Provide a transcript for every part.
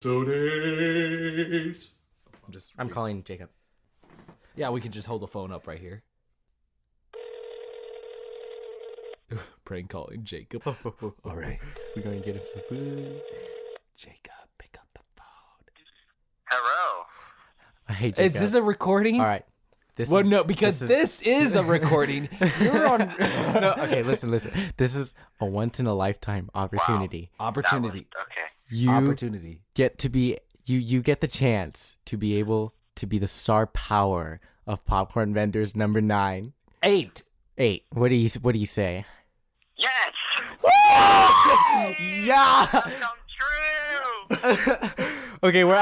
So days. I'm calling Jacob. Yeah, we can just hold the phone up right here. Prank calling Jacob. All right. We're going to get him so good. Jacob, pick up the phone. Hello. Hey, Jacob. Is this a recording? All right. No, because this is a recording. You're on. No, okay, listen. This is a once-in-a-lifetime opportunity. Opportunity. Okay. You Opportunity. get to be... You get the chance to be able to be the star power of Popcorn Vendors number 9. 8. What do you say? Yes. Yeah. Come true. Okay, we're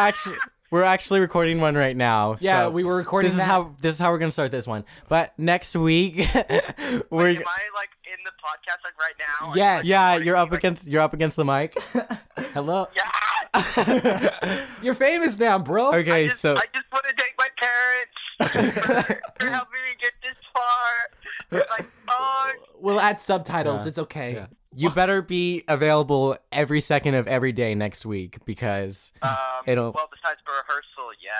actually recording one right now. Yeah, so we were recording this that. is how we're gonna start this one. But next week, Wait, am I like in the podcast like right now? Yes. yeah, you're up against the mic. Hello. Yeah. You're famous now, bro. Okay, I just so want to thank my parents for helping me get this far. Like, oh, We'll add subtitles. Yeah. It's okay. Yeah. You better be available every second of every day next week because it'll. well, besides for rehearsal, yeah.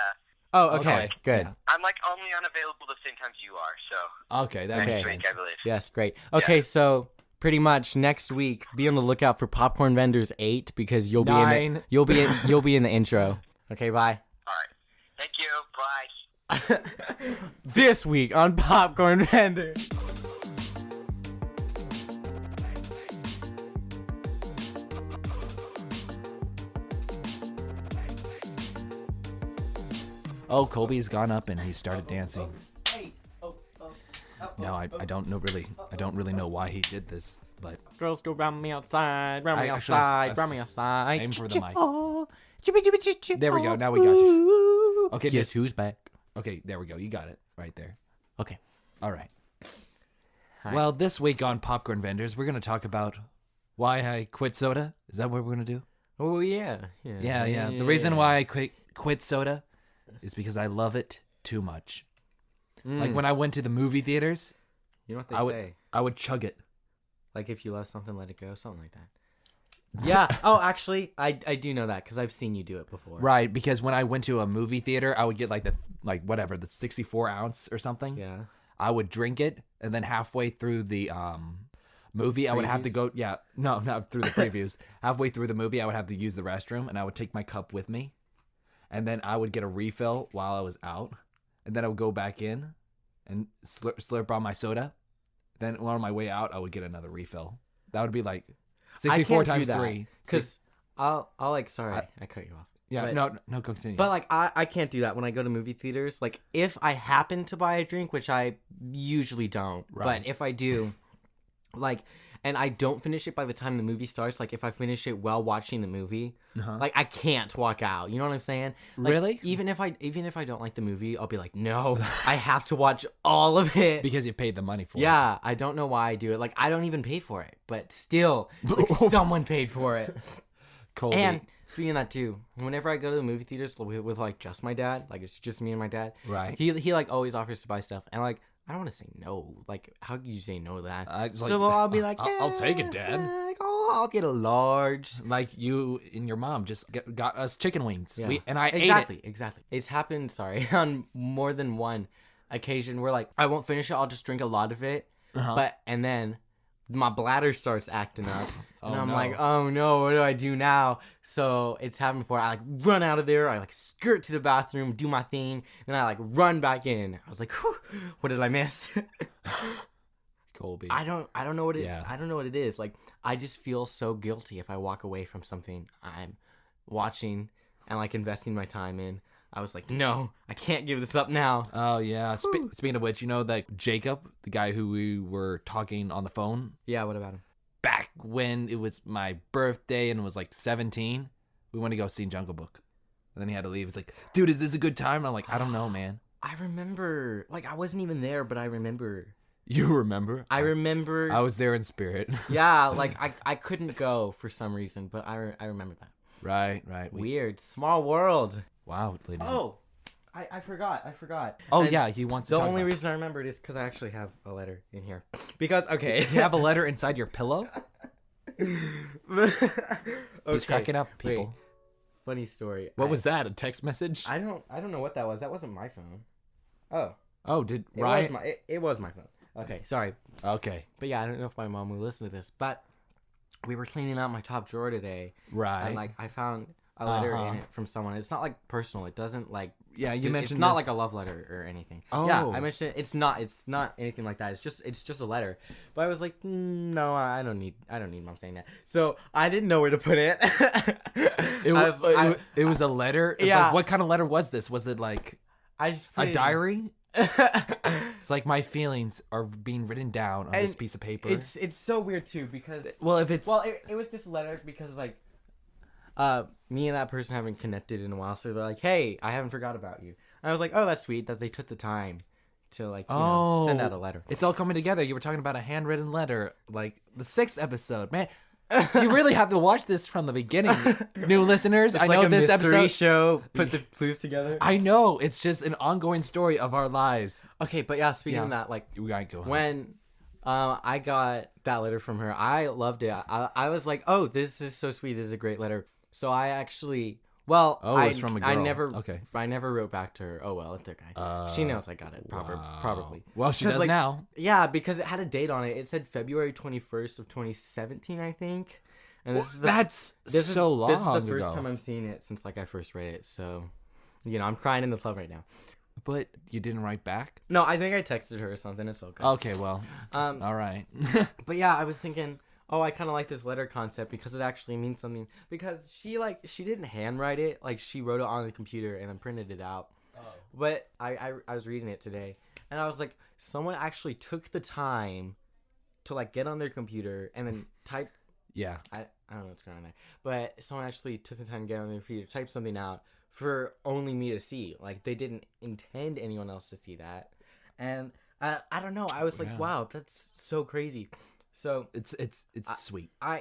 Oh, okay, Okay, good. yeah. I'm like only unavailable the same times you are, so Okay, that Okay. makes next week, sense. I believe. Yes, great. Okay, so pretty much next week, be on the lookout for Popcorn Vendors 8 because you'll be in 9. you'll be in the intro. Okay, bye. All right. Thank you. Bye. This week on Popcorn Vendors. Oh, Colby's gone up and he started dancing. No, I don't know really. I don't really know why he did this, but Girls go round me outside, round me I actually- outside, I've- round me outside. aim for the mic. Oh, There we go, now we got you. Okay, Guess who's back? okay, there we go. You got it right there. Okay. All right. Hi. Well, this week on Popcorn Vendors, we're going to talk about why I quit soda. Is that what we're going to do? Oh yeah. Yeah. The reason why I quit soda is because I love it too much. Like when I went to the movie theaters, You know what they I would say? I would chug it. Like if you love something, let it go, something like that. Yeah. Oh, actually, I do know that because I've seen you do it before. Right, because when I went to a movie theater, I would get like the 64 ounce or something. Yeah. I would drink it, and then halfway through the movie, I would have to Previews? go. Yeah, no, not through the previews. Halfway through the movie, I would have to use the restroom, and I would take my cup with me, and then I would get a refill while I was out, and then I would go back in and slurp on my soda. Then on my way out, I would get another refill. That would be like 64 times 3. Because I'll like. Sorry, I cut you off. Yeah, But- no, continue. But like I can't do that when I go to movie theaters. Like if I happen to buy a drink, which I usually don't, Right. but if I do, like, and I don't finish it by the time the movie starts, like if I finish it while watching the movie, like I can't walk out. You know what I'm saying? Like, Really? Even if I don't like the movie, I'll be like, no, I have to watch all of it. because you paid the money for it. Yeah, I don't know why I do it. Like I don't even pay for it, but still, like someone paid for it. Colby. And speaking of that too, whenever I go to the movie theaters with like just my dad, like it's just me and my dad, Right. He like always offers to buy stuff, and like I don't want to say no. Like how can you say no to that? It's So like, I'll be like, I'll take it, Dad. Like, oh, I'll get a large. Like you and your mom just got us chicken wings. Yeah. And I exactly, ate it. exactly. It's happened. Sorry, on more than one occasion where like I won't finish it. I'll just drink a lot of it, and then my bladder starts acting up, and Oh, I'm no. like, oh no, what do I do now? So it's happened before. I like run out of there. I like skirt to the bathroom, do my thing, then I like run back in. I was like, whew, what did I miss? Colby. I don't know what it. Yeah. I don't know what it is. Like I just feel so guilty if I walk away from something I'm watching and like investing my time in. I was like, no, I can't give this up now. Oh yeah. Speaking of which, you know that Jacob, the guy who we were talking on the phone Yeah, what about him? back when it was my birthday and it was like 17, we went to go see Jungle Book. And then he had to leave. It's like, dude, is this a good time? And I'm like, I don't know, man. I remember, like I wasn't even there, but I remember. You remember? I remember. I was there in spirit. Yeah, like I couldn't go for some reason, but I remember that. Right. Weird, small world. Wow, ladies. Oh, I forgot. Oh And yeah, he wants to The talk only about reason I remembered is because I actually have a letter in here. Because okay, You have a letter inside your pillow? okay. He's cracking up, people. Wait. funny story. What was that? A text message? I don't know what that was. That wasn't my phone. Oh. Oh, did It Ryan? was it was my phone. Okay, sorry. Okay, But yeah, I don't know if my mom will listen to this. But we were cleaning out my top drawer today, right. and like I found a letter in it from someone. It's not like personal. It doesn't like. Yeah, you mentioned it's not this- like a love letter or anything. Oh. Yeah, I mentioned it. It's not anything like that. It's just a letter. But I was like, no, I don't need mom saying that. So I didn't know where to put it. It was a letter. Yeah. Like, what kind of letter was this? Was it like I just put a it diary? It's like my feelings are being written down on this And piece of paper. It's so weird too because well, if it's it was just a letter because like me and that person haven't connected in a while, so they're like, hey, I haven't forgot about you. And I was like, oh, that's sweet that they took the time to like send out a letter. It's all coming together. You were talking about a handwritten letter, like the 6th episode, man. You really have to watch this from the beginning, new listeners. It's I like know a this mystery episode. show put the clues together. I know it's just an ongoing story of our lives. Okay, but yeah, speaking Yeah. of that, like We gotta go. when I got that letter from her, I loved it. I was like, oh, this is so sweet. This is a great letter. So I actually, well, Oh, it's from a girl. I never wrote back to her. Oh well, it's okay. She knows I got it probably. Well, she 'Cause, does like, now. Yeah, because it had a date on it. It said February 21st of 2017, I think. And this is That's this so is, long This is the first ago. time I'm seeing it since like I first read it. So, I'm crying in the club right now. But you didn't write back. No, I think I texted her or something. It's okay. Okay, well, Um, all right. But yeah, I was thinking, oh, I kind of like this letter concept because it actually means something. Because she didn't handwrite it, like she wrote it on the computer and then printed it out. Oh. But I was reading it today, and I was like, someone actually took the time to like get on their computer and then type. Yeah. I don't know what's going on there, but someone actually took the time to get on their computer, type something out for only me to see. Like they didn't intend anyone else to see that, and I don't know. I was like, Yeah. wow, that's so crazy. So It's sweet. I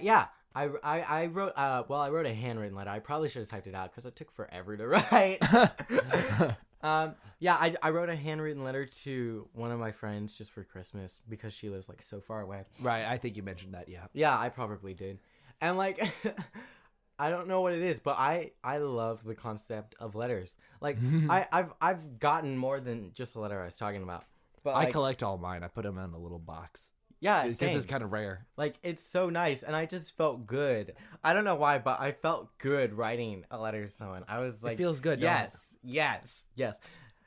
wrote I wrote a handwritten letter. I probably should have typed it out because it took forever to write. I wrote a handwritten letter to one of my friends just for Christmas because she lives like so far away. Right. I think you mentioned that. Yeah. Yeah, I probably did. And like I don't know what it is, but I love the concept of letters. Like I've gotten more than just the letter I was talking about. But I like, collect all mine. I put them in a little box. yeah, Because same. it's kind of rare. Like it's so nice, and I just felt good. I don't know why, but I felt good writing a letter to someone. I was like, It feels good, don't it? yes.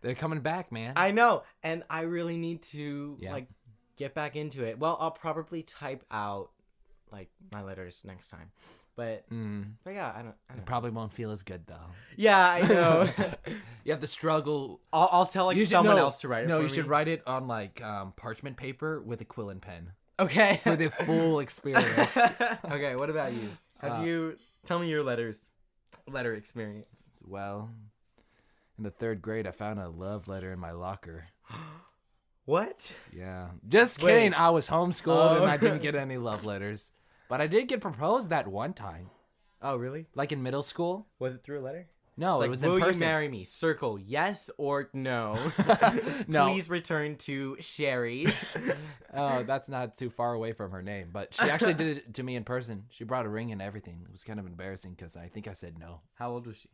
They're coming back, man. I know, and I really need to Yeah. like get back into it. Well, I'll probably type out like my letters next time, but yeah, I don't It know. probably won't feel as good though. Yeah, I know. You have to struggle. I'll tell like You should- someone no, else to write it. No, for you should me. write it on like parchment paper with a quill and pen Okay. for the full experience. Okay, what about you? Have you tell me your letter experience? Well, in the 3rd grade, I found a love letter in my locker. What? Yeah, just Wait. kidding. I was homeschooled Oh. and I didn't get any love letters, but I did get proposed that one time, Oh, really? like in middle school. Was it through a letter? No, It's it like, was will in person. you marry me? Circle yes or no. No. Please return to Sherry. Oh, that's not too far away from her name, but she actually did it to me in person. She brought a ring and everything. It was kind of embarrassing because I think I said no. How old was she?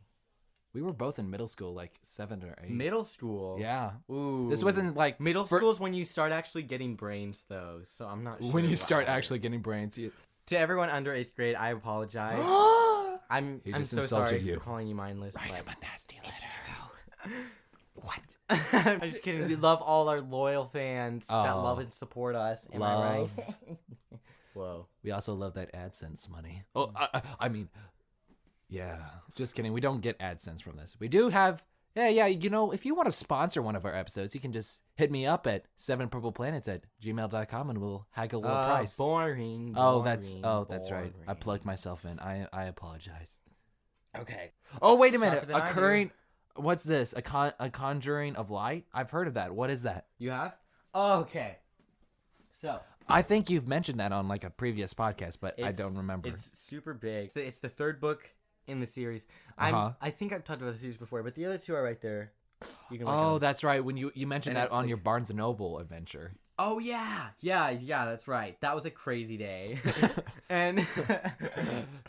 We were both in middle school, like 7 or 8. Middle school. Yeah. Ooh. This wasn't like Middle for- school is when you start actually getting brains, though. So I'm not sure. when you why. start actually getting brains. To everyone under 8th grade, I apologize. I'm He I'm just so insulted sorry you. for calling you mindless. Write but him a nasty letter. It's true. What? I'm just kidding. We love all our loyal fans that Oh. love and support us. Am Love. I right? Whoa. We also love that AdSense money. Oh, I mean, yeah. Just kidding. We don't get AdSense from this. We do have. Yeah. You know, if you want to sponsor one of our episodes, you can just hit me up at 7purpleplanets@gmail.com and we'll haggle a little price. Boring. Oh, that's right. boring. I plugged myself in. I apologize. Okay. Oh, wait a minute. Sharper than I do. Occurring. What's this? A conjuring of light? I've heard of that. What is that? You have? Okay. So. I think you've mentioned that on like a previous podcast, but I It's- don't remember. It's super big. It's the 3rd book in the series. Uh-huh. I think I've talked about the series before, but the other 2 are right there. You can look Oh, them. that's right. When you mentioned And that it's on like- your Barnes and Noble adventure. Oh yeah, that's right. That was a crazy day. And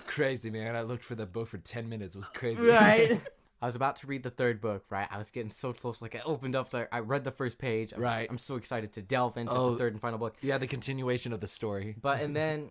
Crazy, man. I looked for the book for 10 minutes. It was crazy. right. I was about to read the third book, right? I was getting so close. Like I opened up, I read the first page. Right. I'm so excited to delve into the third and final book. Yeah, the continuation of the story. But and then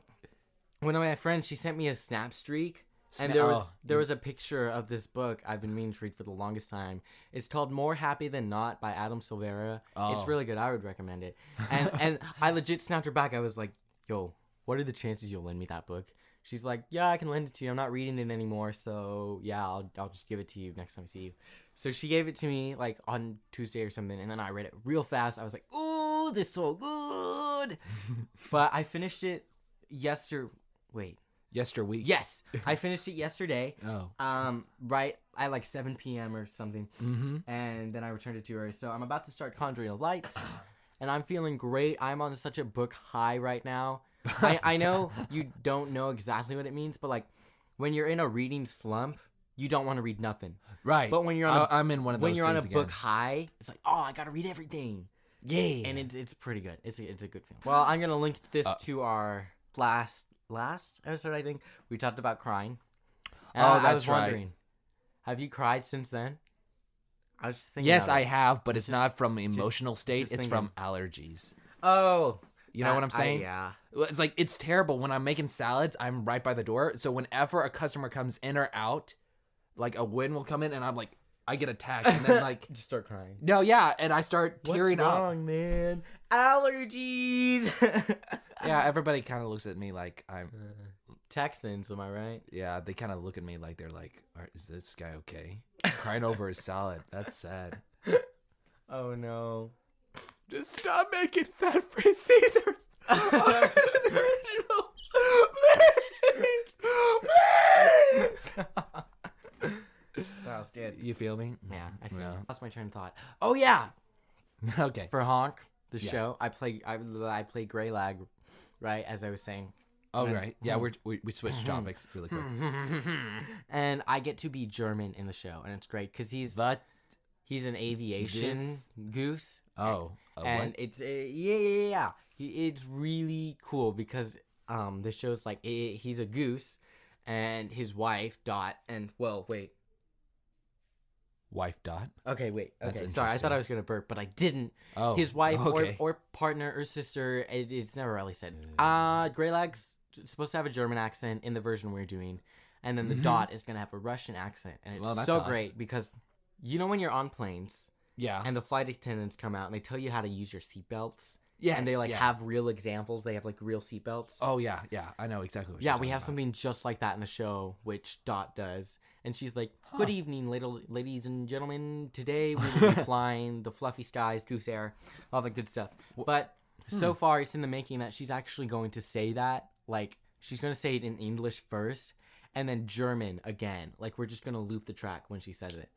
one of my friends, she sent me a snap streak, and there was a picture of this book I've been meaning to read for the longest time. It's called More Happy Than Not by Adam Silvera. Oh. It's really good. I would recommend it. And I legit snapped her back. I was like, "Yo, what are the chances you'll lend me that book?" She's like, "Yeah, I can lend it to you. I'm not reading it anymore, so yeah, I'll just give it to you next time I see you." So she gave it to me like on Tuesday or something, and then I read it real fast. I was like, "Ooh, this is so good!" But I finished it yesterweek. Yes, I finished it yesterday. Oh. Right at like 7 p.m. or something, and then I returned it to her. So I'm about to start Conjuring a Light, and I'm feeling great. I'm on such a book high right now. I know you don't know exactly what it means, but like when you're in a reading slump, you don't want to read nothing. Right. But when you're on I'm in one of those when you're on a things book again. high, it's like, oh, I gotta read everything. Yeah. And it's pretty good. It's a good film. Well, I'm gonna link this to our last episode. I think we talked about crying. And I was that's right. wondering, have you cried since then? I was just thinking. Yes, about I it. have, but it's Just- not from emotional state. just It's thinking. from allergies. Oh, You know what I'm saying? yeah. It's like, it's terrible. When I'm making salads, I'm right by the door. So whenever a customer comes in or out, like a wind will come in and I'm like, I get attacked. And then like, Just start crying. no, yeah. And I start tearing What's up. wrong, man? Allergies. Yeah, everybody kind of looks at me like I'm, Texans, am I right? yeah, they kind of look at me like they're like, is this guy okay? Crying over his salad. That's sad. Oh no. Just stop making fat-free Caesars. Please. Please. That was good. You feel me? Yeah, I think Yeah. lost my train of thought. Oh yeah, Okay. for Honk, the Yeah. show, I play Grey Lag, right? As I was saying. Oh, right. Yeah, we switched topics really quick. And I get to be German in the show, and it's great because he's But, an aviation goose. oh, And what? it's yeah. It's really cool because the show's like he's a goose, and his wife Dot, and well, wait. Wife Dot? Okay, wait. That's Okay, sorry. I thought interesting. I was gonna burp, but I didn't. Oh. His wife okay. or partner or sister. It's never really said. Greylag's supposed to have a German accent in the version we're doing, and then the Dot is gonna have a Russian accent, and it's Well, that's so odd. great because you know when you're on planes Yeah. and the flight attendants come out and they tell you how to use your seatbelts. Yes, And they like yeah. have real examples. They have like real seatbelts. Oh, yeah, yeah. I know exactly what Yeah, you're we talking have about. something just like that in the show, which Dot does. And she's like, "Good evening, ladies and gentlemen. Today we will be flying the fluffy skies, goose air, all the good stuff." But so far, it's in the making that she's actually going to say that. Like, she's going to say it in English first, and then German again. Like, we're just going to loop the track when she says it.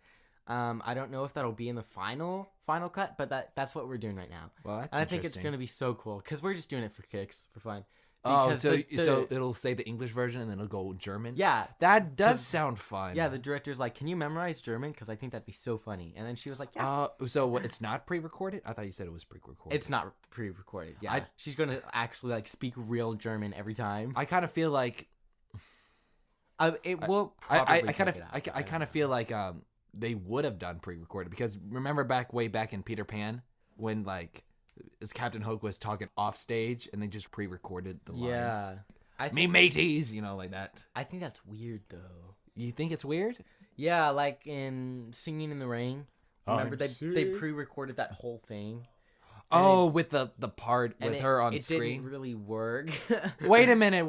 I don't know if that'll be in the final cut, but that's what we're doing right now. Well, that's And I think it's interesting. going to be so cool because we're just doing it for kicks, for fun. Oh, Because so the- so it'll say the English version and then it'll go German? yeah, That does sound fun. yeah. The director's like, "Can you memorize German? Because I think that'd be so funny." And then she was like, "Yeah." So what, it's not pre-recorded? I thought you said it was pre-recorded. It's not pre-recorded. Yeah, she's gonna actually like speak real German every time. I kind of feel like It will I probably. kind of feel like they would have done pre-recorded because remember way back in Peter Pan when like as Captain Hook was talking off stage and they just pre-recorded the lines. Yeah, Me mateys, you know, like that. I think that's weird though. You think it's weird? Yeah, like in Singing in the Rain. Remember they pre-recorded that whole thing. Oh, with the part And with her on it screen. didn't really work. Wait a minute.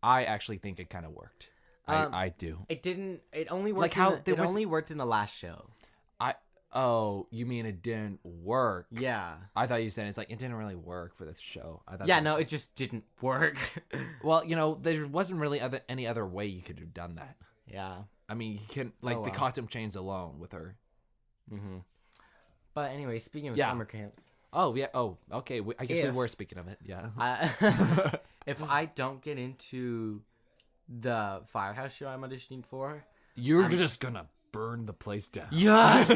I actually think it kind of worked. I do. It didn't. It only worked. Like how it there was- only worked in the last show. Oh, you mean it didn't work? Yeah. I thought you said it's like it didn't really work for this show. I thought Yeah. that- No, it just didn't work. Well, you know, there wasn't really any other way you could have done that. Yeah. I mean, you can like Oh, the wow. costume change alone with her. Mm-hmm. But anyway, speaking of Yeah. summer camps, Oh yeah. Oh, okay. I guess we If- were speaking of it. Yeah. if I don't get into the Firehouse show I'm auditioning for, You're just gonna burn the place down. Yes.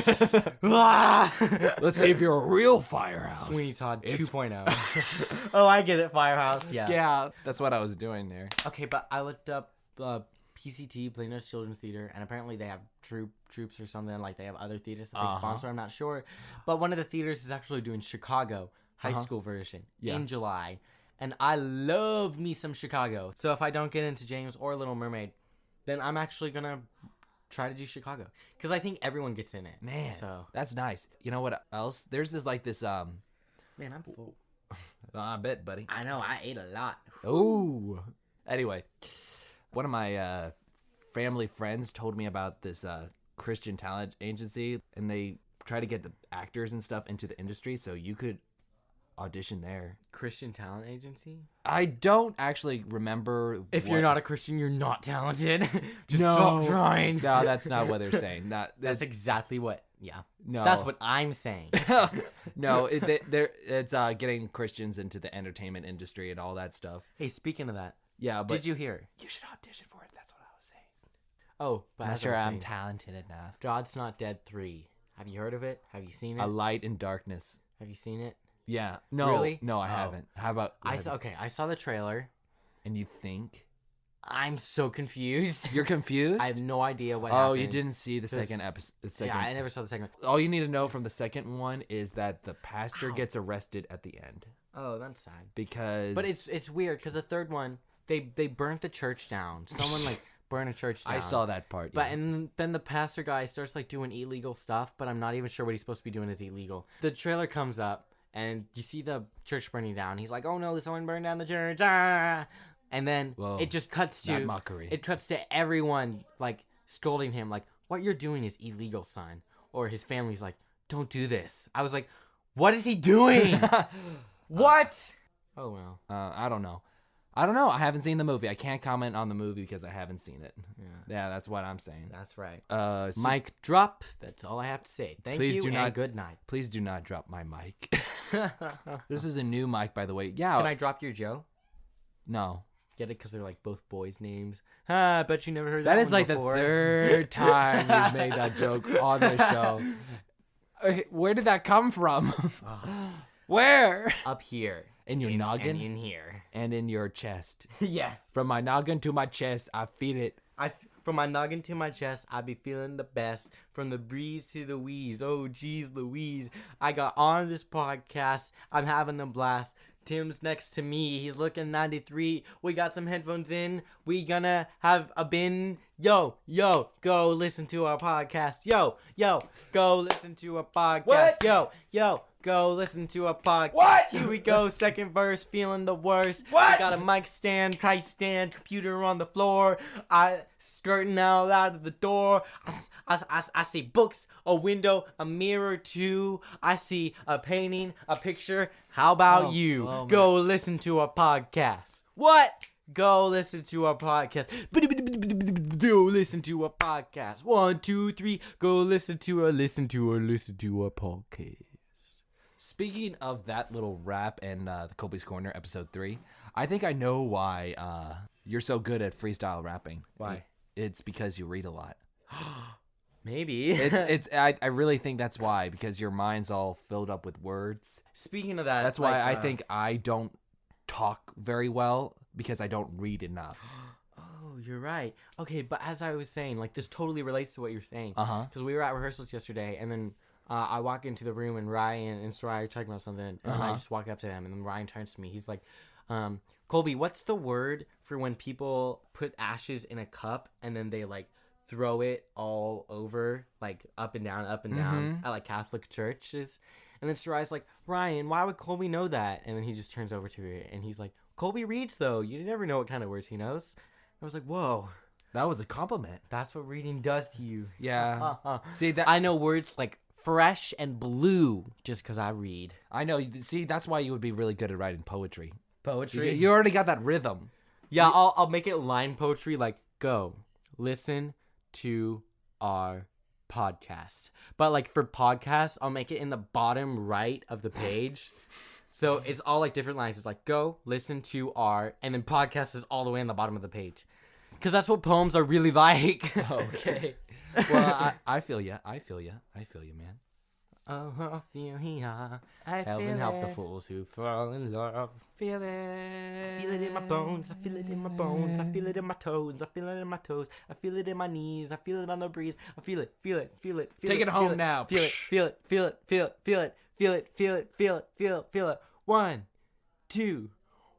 Let's see if you're a real firehouse. Sweeney Todd It's- 2.0. Oh, I get it. Firehouse. Yeah. Yeah, that's what I was doing there. Okay, but I looked up PCT, Plano's Children's Theater, and apparently they have troops or something. Like they have other theaters that they sponsor. I'm not sure, but one of the theaters is actually doing Chicago high school version in July, and I love me some Chicago. So if I don't get into James or Little Mermaid, then I'm actually gonna try to do Chicago because I think everyone gets in it. Man, So that's nice. You know what else? There's this man, I'm full. I bet, buddy. I know I ate a lot. Ooh. Anyway, one of my family friends told me about this Christian talent agency, and they try to get the actors and stuff into the industry, so you could audition there. Christian talent agency? I don't actually remember. If you're not a Christian, you're not talented. Just No. stop trying. No, that's not what they're saying. That's exactly what. Yeah. no. That's what I'm saying. No, it's getting Christians into the entertainment industry and all that stuff. Hey, speaking of that, Yeah, but did you hear? you should audition for it. That's what I was saying. Oh, but I'm as I sure was I'm saying, talented enough. God's Not Dead 3. Have you heard of it? Have you seen it? A light in darkness. Have you seen it? Yeah. No. Really? No, I Oh. haven't. How about I saw the trailer. And you think I'm so confused. you're confused? I have no idea what Oh, happened. you didn't see the 'Cause- second episode. Yeah, I never saw the second one. All you need to know from the second one is that the pastor Ow. gets arrested at the end Oh, that's sad. because. But it's weird because the third one, they burnt the church down. Someone like burned a church down. I saw that part. But yeah. and then the pastor guy starts like doing illegal stuff, but I'm not even sure what he's supposed to be doing is illegal. The trailer comes up and you see the church burning down. He's like, "Oh no, someone burned down the church!" Ah! And then Whoa, it just cuts that to mockery. It cuts to everyone like scolding him, like, "What you're doing is illegal, son." Or his family's like, "Don't do this." I was like, "What is he doing? What?" Oh well. I don't know. I haven't seen the movie. I can't comment on the movie because I haven't seen it. Yeah, that's what I'm saying. That's right. So Mic drop. That's all I have to say. Thank Please you do and not- good night. please do not drop my mic. Can This is a new mic, by the way. Yeah. I drop your Joe? No. Get it? Because they're like both boys' names. I bet you never heard That that is one like before. the third time you've made that joke on the show. Where did that come from? Where? Up here. In your noggin? And in here. And in your chest. Yes. From my noggin to my chest, I feel it. From my noggin to my chest, I be feeling the best. From the breeze to the wheeze. Oh, geez, Louise. I got on this podcast. I'm having a blast. Tim's next to me. He's looking 93. We got some headphones in. We gonna have a bin. Yo, go listen to our podcast. Yo, go listen to a podcast. What? Yo, go listen to a podcast. What? Here we go, second verse, feeling the worst. What? We got a mic stand, kite stand, computer on the floor. I skirting out of the door. I see books, a window, a mirror too. I see a painting, a picture. How about Oh, you? oh, Go listen to a podcast. What? Go listen to a podcast. Go listen to a podcast. 1, 2, 3. Go listen to a podcast. Speaking of that little rap and the Kobe's Corner episode 3, I think I know why you're so good at freestyle rapping. Why? It's because you read a lot. Maybe. I really think that's why, because your mind's all filled up with words. Speaking of that, That's why I think I don't talk very well, because I don't read enough. Oh, you're right. Okay, but as I was saying, like this totally relates to what you're saying. Uh-huh. Because we were at rehearsals yesterday, and then I walk into the room, and Ryan and Soraya are talking about something, and I Uh-huh. just walk up to them, and then Ryan turns to me. He's like, Colby, what's the word for when people put ashes in a cup, and then they like throw it all over, like up and down at like Catholic churches? And then Soraya's like, Ryan, why would Colby know that? And then he just turns over to her, and he's like, Colby reads, though. You never know what kind of words he knows. I was like, whoa, That was a compliment. that's what reading does to you. Yeah. See that I know words like fresh and blue just because I read. I know. See, that's why you would be really good at writing poetry. Poetry? You already got that rhythm. Yeah, I'll make it line poetry like, go, listen to our podcast. But like for podcast, I'll make it in the bottom right of the page. So it's all like different lines. It's like, go, listen to our, and then podcast is all the way on the bottom of the page. Because that's what poems are really like. Okay. Well, I feel ya. I feel ya, man. Oh, I feel ya. I Heaven help the fools who fall in love. Feel it. I feel it in my bones. I feel it in my bones. I feel it in my toes. I feel it in my toes. I feel it in my knees. I feel it on the breeze. I feel it. Feel it. Feel it. Feel Take it feel home now. Feel it. Feel it. Feel it. Feel it. Feel it. Feel it. Feel it. Feel it. Feel it. Feel it. 1, 2.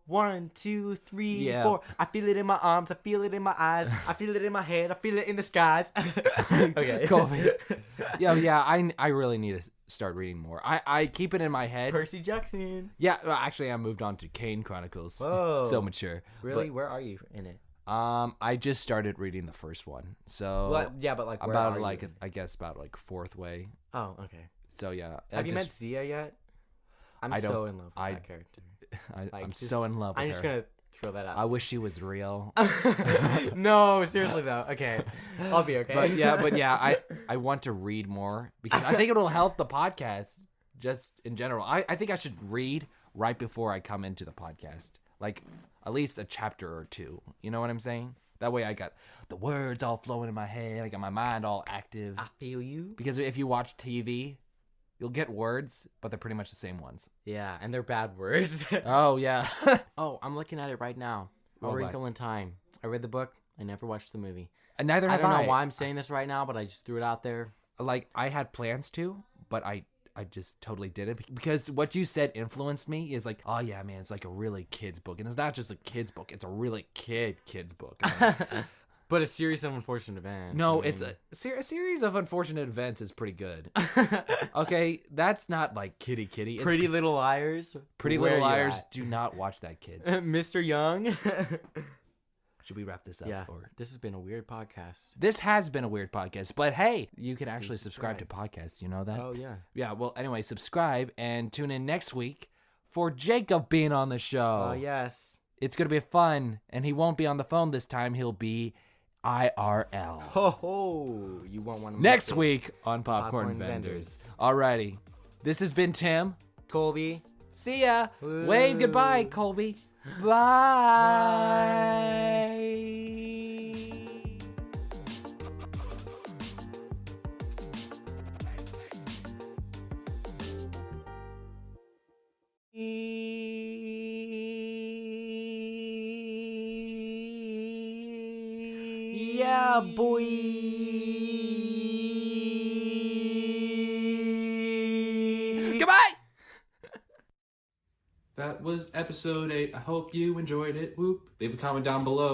1, 2, 3, Yeah. 4. I feel it in my arms. I feel it in my eyes. I feel it in my head. I feel it in the skies. Okay. Colby. Yeah. I really need to start reading more. I keep it in my head. Percy Jackson. Yeah. Well, actually, I moved on to Kane Chronicles. Whoa. So mature. Really? Where are you in it? I just started reading the first one. So What? Yeah, but like where about are like you? I guess about like fourth way. Oh, okay. So yeah. Have you met Zia yet? I'm I don't- so in love with that character. I'm just- so in love with I'm her. just gonna throw that out. I wish she was real. No, seriously though. Okay, I'll be okay. But yeah, I want to read more because I think it'll help the podcast just in general. I think I should read right before I come into the podcast, like at least a chapter or two. You know what I'm saying? That way I got the words all flowing in my head. I got my mind all active. I feel you. Because if you watch TV, you'll get words, but they're pretty much the same ones. Yeah, and they're bad words. Oh yeah. Oh, I'm looking at it right now. A Oh, Wrinkle in Time. I read the book. I never watched the movie. And neither I have don't know why I'm saying this right now, but I just threw it out there. Like I had plans to, but I just totally didn't because what you said influenced me is like, oh yeah, man, it's like a really kid's book. And it's not just a kid's book, it's a really kid's book. But a series of unfortunate events. No, I mean- it's a series of unfortunate events is pretty good. Okay, that's not like kitty. It's Pretty Little Liars. Pretty Where Little you Liars. at? Do not watch that, kids. Mr. Young. Should we wrap this up? Yeah, Or... this has been a weird podcast. This has been a weird podcast, but hey, you can actually subscribe to podcasts. You know that? Oh, yeah. Yeah, well, anyway, subscribe and tune in next week for Jacob being on the show. Oh, yes. It's going to be fun, and he won't be on the phone this time. He'll be IRL. Ho ho! You want one Next week on Popcorn Vendors. Alrighty. This has been Tim. Colby. See ya. Woo. Wave goodbye, Colby. Bye. Yeah, boy. Goodbye. That was episode 8. I hope you enjoyed it. Whoop. Leave a comment down below.